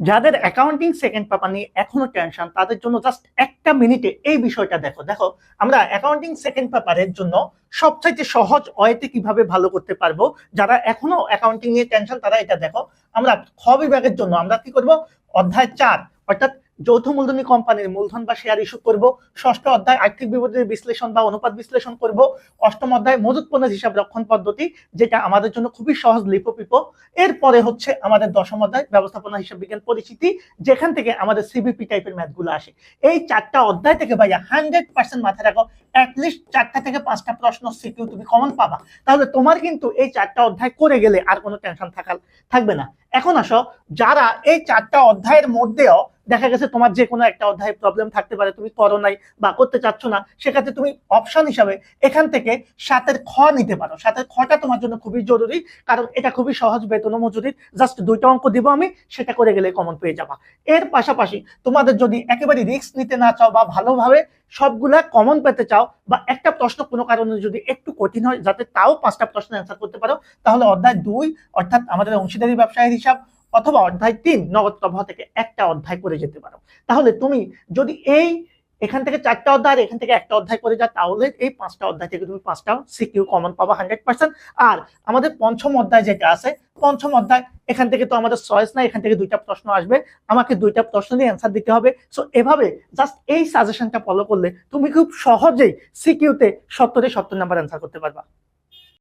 যাদের accounting second paper নিয়ে এখনো টেনশন, তাদের জন্য জাস্ট একটা মিনিটে এই বিষয়টা দেখো। আমরা অ্যাকাউন্টিং সেকেন্ড পেপারের জন্য সবচাইতে সহজ ওয়েতে কিভাবে ভালো করতে পারবো। যারা এখনো অ্যাকাউন্টিং নিয়ে টেনশন তারা এটা দেখো। আমরা খ বিভাগের জন্য আমরা কি করব, অধ্যায় 4 অর্থাৎ যৌথ মূলধনী কোম্পানির মূলধন বা শেয়ার ইস্যু করব। ষষ্ঠ অধ্যায় আর্থিক বিবরণীর বিশ্লেষণ বা অনুপাত বিশ্লেষণ করব। অষ্টম অধ্যায় মজুত পণ্যের হিসাব রক্ষণ পদ্ধতি, যেটা আমাদের জন্য খুবই সহজ লিপোপিপো। এরপরে হচ্ছে আমাদের দশম অধ্যায় ব্যবস্থাপনা হিসাব বিজ্ঞান পরিচিতি, যেখান থেকে আমাদের সিবিপি টাইপের ম্যাথগুলো আসে। এই 4টা অধ্যায় থেকে ভাইয়া 100% মাথায় রাখো, অ্যাটলিস্ট 4টা থেকে 5টা প্রশ্ন সিকিউ তুমি কমন পাবা। তাহলে তোমার কিন্তু এই 4টা অধ্যায় করে গেলে আর কোনো টেনশন থাকবে না। এখন আসো, যারা এই 4টা অধ্যায়ের মধ্যেও দেখা গেছে তোমার যে কোনো একটা অধ্যায়ে প্রবলেম থাকতে পারে, তুমি করো নাই বা করতে চাচ্ছ না, সেক্ষেত্রে তুমি অপশন হিসাবে এখান থেকে 7-এর খ নিতে পারো। 7-এর খটা তোমার জন্য খুবই জরুরি, কারণ এটা খুবই সহজ বেতন ও মজুরির। জাস্ট 2টা অঙ্ক দিব আমি, সেটা করে গেলে কমন পেয়ে যাবা। এর পাশাপাশি তোমাদের যদি একেবারে রিস্ক নিতে না চাও বা ভালোভাবে সবগুলা কমন পেতে চাও, বা একটা প্রশ্ন কোনো কারণে যদি একটু কঠিন হয় যাতে তাও 5টা প্রশ্ন অ্যান্সার করতে পারো, তাহলে অধ্যায় 2 অর্থাৎ আমাদের অংশীদারি ব্যবসায়ের হিসাব অথবা অধ্যায় 3 নগদ প্রবাহ থেকে একটা অধ্যায় করে যেতে পারো। তাহলে তুমি যদি এখান থেকে 4টা অধ্যায় আর এখান থেকে একটা অধ্যায় করে যাও, তাহলে এই 5টা অধ্যায় থেকে তুমি 5টা সিকিউ কমন পাবা 100%। আর আমাদের পঞ্চম অধ্যায় যেটা আছে, পঞ্চম অধ্যায় এখান থেকে তো আমাদের চয়েস নাই, এখান থেকে 2টা প্রশ্ন আসবে, আমাকে 2টা প্রশ্ন দিয়ে অ্যান্সার দিতে হবে। সো এভাবে জাস্ট এই সাজেশনটা ফলো করলে তুমি খুব সহজেই সিকিউতে 70-এ 70 নাম্বার অ্যান্সার করতে পারবা।